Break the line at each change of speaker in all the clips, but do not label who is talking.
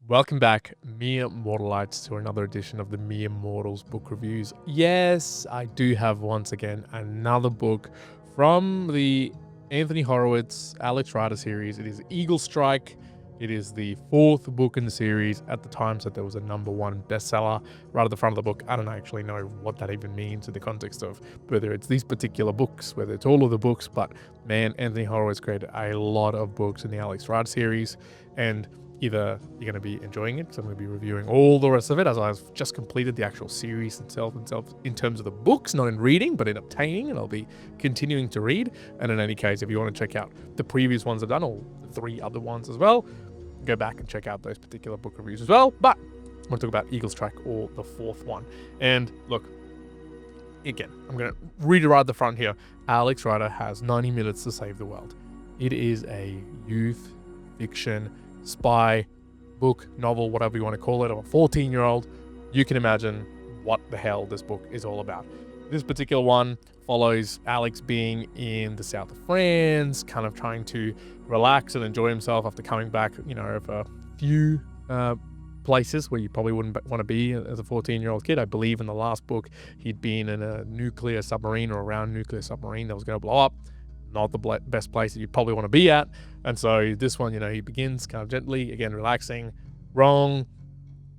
Welcome back, mere mortalites, to another edition of the Mere Mortals book reviews. Yes, I do have once again another book from the Anthony Horowitz, Alex Rider series. It is Eagle Strike. It is the fourth book in the series. At the time, said there was a #1 bestseller right at the front of the book. I don't actually know what that even means in the context of whether it's these particular books, whether it's all of the books, but man, Anthony Horowitz created a lot of books in the Alex Rider series, and either you're going to be enjoying it, because I'm going to be reviewing all the rest of it, as I've just completed the actual series itself in terms of the books, not in reading, but in obtaining, and I'll be continuing to read. And in any case, if you want to check out the previous ones I've done, or the 3 other ones as well, go back and check out those particular book reviews as well. But I want to talk about Eagle Strike, or the 4th one. And look, again, I'm going to read it right at the front here. Alex Rider has 90 minutes to save the world. It is a youth fiction spy book, novel, whatever you want to call it, of a 14-year-old. You can imagine what the hell this book is all about. This particular one follows Alex being in the south of France, kind of trying to relax and enjoy himself after coming back, of a few places where you probably wouldn't want to be as a 14-year-old kid. I believe in the last book, he'd been in a nuclear submarine, or around a nuclear submarine that was going to blow up. Not the best place that you'd probably want to be at. And so this one, he begins kind of gently, again, relaxing. Wrong.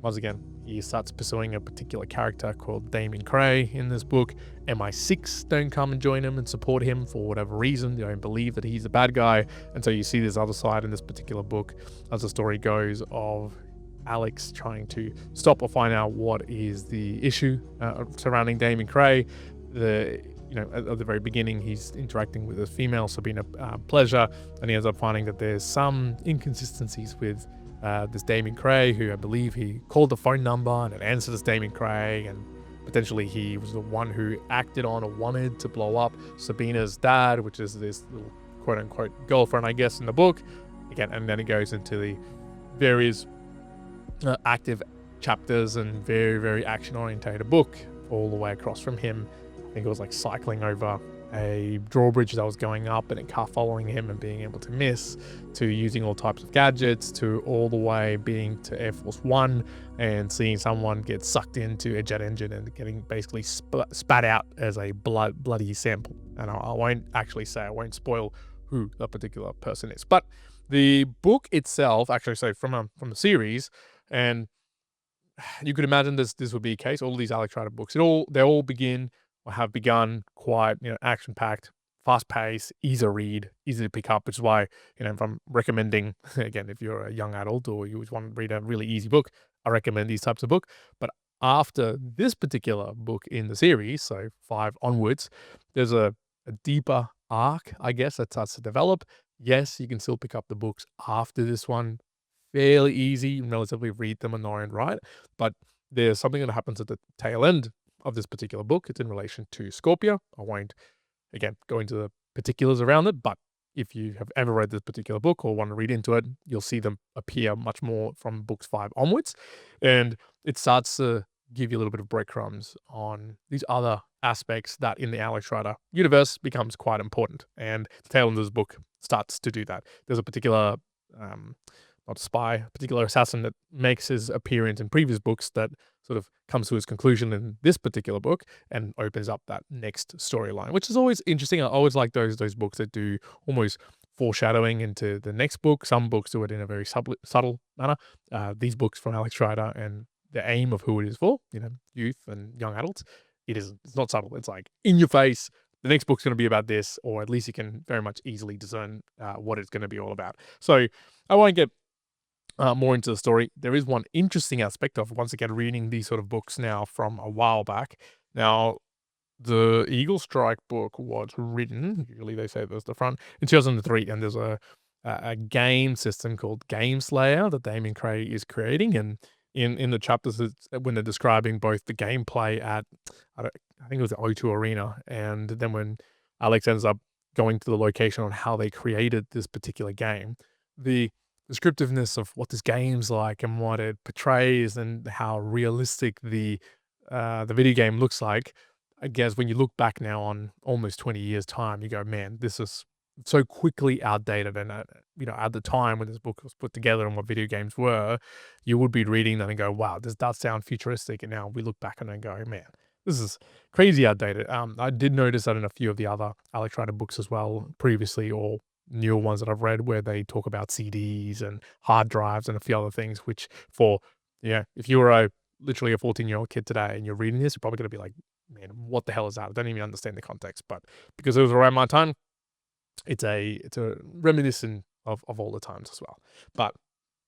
Once again, he starts pursuing a particular character called Damien Cray in this book. MI6 don't come and join him and support him for whatever reason. They don't believe that he's a bad guy. And so you see this other side in this particular book, as the story goes, of Alex trying to stop or find out what is the issue surrounding Damien Cray. At the very beginning, he's interacting with a female, Sabina Pleasure, and he ends up finding that there's some inconsistencies with this Damien Cray, who I believe he called the phone number and it answered as Damien Cray, and potentially he was the one who acted on or wanted to blow up Sabina's dad, which is this little quote-unquote girlfriend, I guess, in the book. Again, and then it goes into the various active chapters and very, very action-orientated book, all the way across from him. I think it was like cycling over a drawbridge that was going up and a car following him and being able to miss, to using all types of gadgets, to all the way being to Air Force One and seeing someone get sucked into a jet engine and getting basically spat out as a bloody sample. And I won't actually say, I won't spoil who that particular person is. But the book itself, actually, so from the series, and you could imagine this would be a case. All of these Alex Rider books, they all begin or have begun quite, action-packed, fast-paced, easy to read, easy to pick up, which is why, if I'm recommending, again, if you're a young adult or you want to read a really easy book, I recommend these types of book. But after this particular book in the series, so 5 onwards, there's a deeper arc, I guess, that starts to develop. Yes, you can still pick up the books after this one fairly easy and relatively read them on their own right, but there's something that happens at the tail end of this particular book. It's in relation to Scorpia. I won't, again, go into the particulars around it, but if you have ever read this particular book or want to read into it, you'll see them appear much more from books 5 onwards, and it starts to give you a little bit of breadcrumbs on these other aspects that in the Alex Rider universe becomes quite important, and the tail end of this book starts to do that. There's a particular not a spy, a particular assassin that makes his appearance in previous books that sort of comes to his conclusion in this particular book and opens up that next storyline, which is always interesting. I always like those books that do almost foreshadowing into the next book. Some books do it in a very subtle manner. These books from Alex Rider and the aim of who it is for, youth and young adults, it's not subtle. It's like in your face. The next book's going to be about this, or at least you can very much easily discern what it's going to be all about. So I won't get more into the story. There is one interesting aspect of, once again, reading these sort of books now from a while back. Now, the Eagle Strike book was written, usually they say there's the front, in 2003, and there's a game system called Game Slayer that Damien Cray is creating, and in the chapters when they're describing both the gameplay at, I think it was the O2 Arena, and then when Alex ends up going to the location on how they created this particular game, the descriptiveness of what this game's like and what it portrays and how realistic the video game looks like. I guess when you look back now on almost 20 years time, you go, man, this is so quickly outdated. And at the time when this book was put together and what video games were, you would be reading that and go, wow, this does sound futuristic. And now we look back on it and go, man, this is crazy outdated. I did notice that in a few of the other Alex Rider books as well previously, or newer ones that I've read, where they talk about CDs and hard drives and a few other things, which for, if you were literally a 14-year-old kid today and you're reading this, you're probably going to be like, man, what the hell is that? I don't even understand the context. But because it was around my time, it's a reminiscent of all the times as well. But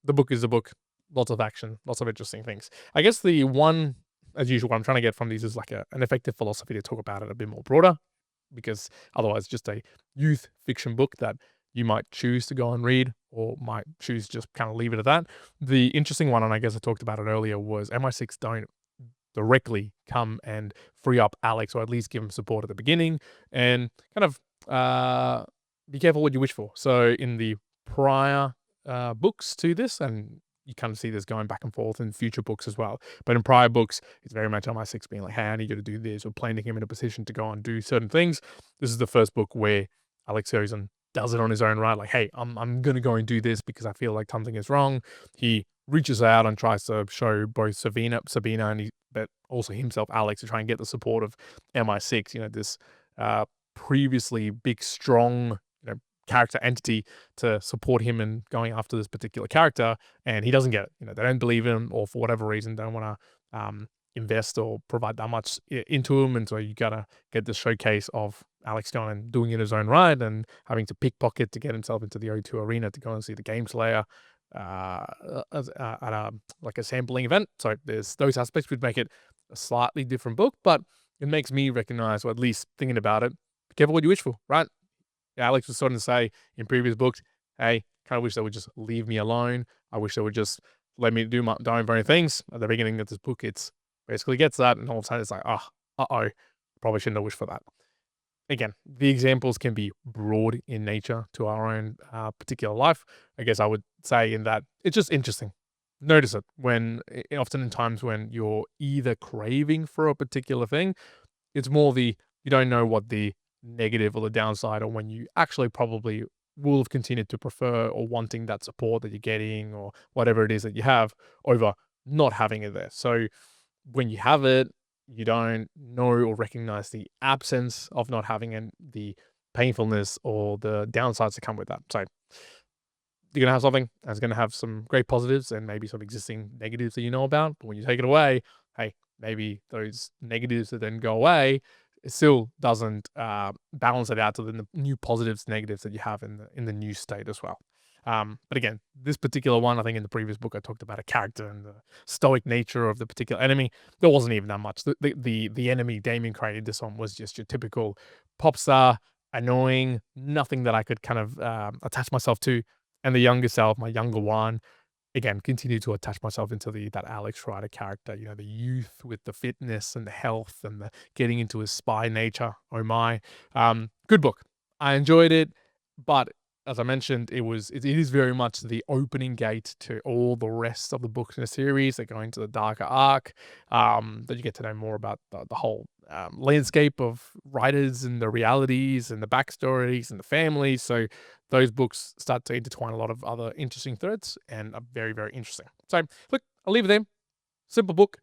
the book is a book, lots of action, lots of interesting things. I guess the one, as usual, what I'm trying to get from these is like an effective philosophy to talk about it a bit more broader, because otherwise just a youth fiction book that you might choose to go and read or might choose just kind of leave it at that. The interesting one, and I guess I talked about it earlier, was MI6 don't directly come and free up Alex, or at least give him support at the beginning, and kind of be careful what you wish for. So in the prior books to this, and you kind of see this going back and forth in future books as well, but in prior books, it's very much MI6 being like, hey, I need you to do this, or planting him in a position to go and do certain things. This is the first book where Alex goes and does it on his own right. Like, hey, I'm going to go and do this because I feel like something is wrong. He reaches out and tries to show both Sabina, and but also himself, Alex, to try and get the support of MI6. This previously big, strong, character entity to support him in going after this particular character, and he doesn't get it. They don't believe him, or for whatever reason, don't want to invest or provide that much into him, and so you gotta get this showcase of Alex going and doing it in his own right, and having to pickpocket to get himself into the O2 arena to go and see the Game Slayer at a sampling event. So there's those aspects which make it a slightly different book, but it makes me recognize, or at least thinking about it, be careful what you wish for, right? Alex was starting to say in previous books, hey, kind of wish they would just leave me alone. I wish they would just let me do my own very things. At the beginning of this book, it's basically gets that, and all of a sudden it's like, probably shouldn't have wished for that. Again, the examples can be broad in nature to our own particular life. I guess I would say in that it's just interesting. Notice it when, often in times when you're either craving for a particular thing, it's more you don't know what the negative or the downside, or when you actually probably will have continued to prefer or wanting that support that you're getting, or whatever it is that you have, over not having it there. So when you have it, you don't know or recognize the absence of not having, and the painfulness or the downsides that come with that. So you're going to have something that's going to have some great positives and maybe some existing negatives that you know about. But when you take it away, hey, maybe those negatives that then go away, it still doesn't balance it out to the new positives, negatives that you have in the new state as well. But again, this particular one, I think in the previous book, I talked about a character and the stoic nature of the particular enemy. There wasn't even that much. The enemy Damien created this one was just your typical pop star, annoying, nothing that I could kind of attach myself to. And the younger self, my younger one, again, continue to attach myself into that Alex Rider character, the youth with the fitness and the health and the getting into his spy nature. Oh my. Good book. I enjoyed it, but as I mentioned, it is very much the opening gate to all the rest of the books in the series. They go into the darker arc, that you get to know more about the whole landscape of writers and the realities and the backstories and the families. So those books start to intertwine a lot of other interesting threads and are very, very interesting. So look, I'll leave it there. Simple book,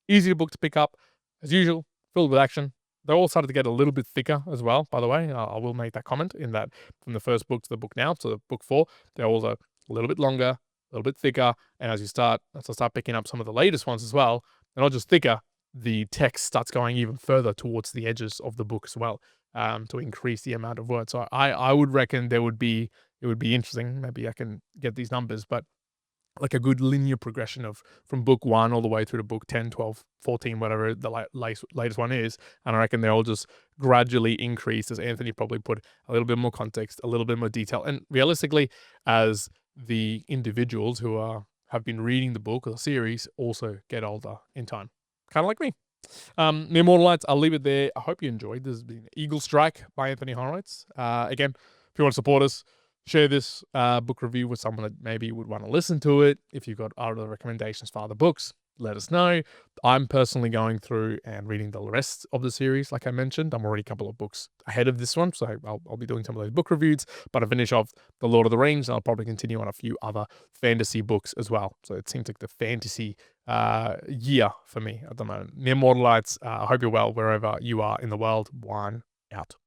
easy book to pick up, as usual, filled with action. They're all started to get a little bit thicker as well, by the way. I will make that comment, in that from the first book to the book now to book 4, they're all a little bit longer, a little bit thicker. And as I start picking up some of the latest ones as well, they're not just thicker, the text starts going even further towards the edges of the book as well, to increase the amount of words. So I would reckon it would be interesting. Maybe I can get these numbers, but like a good linear progression of from book 1 all the way through to book 10, 12, 14, whatever the latest one is. And I reckon they all just gradually increase as Anthony probably put a little bit more context, a little bit more detail. And realistically, as the individuals who have been reading the book or the series also get older in time. Kind of like me. The Immortalites, I'll leave it there. I hope you enjoyed. This has been Eagle Strike by Anthony Horowitz. Again, if you want to support us, share this book review with someone that maybe would want to listen to it. If you've got other recommendations for other books, let us know. I'm personally going through and reading the rest of the series, like I mentioned. I'm already a couple of books ahead of this one, so I'll be doing some of those book reviews. But I finish off The Lord of the Rings, and I'll probably continue on a few other fantasy books as well. So it seems like the fantasy year for me at the moment. The Immortalites, I hope you're well wherever you are in the world. One out.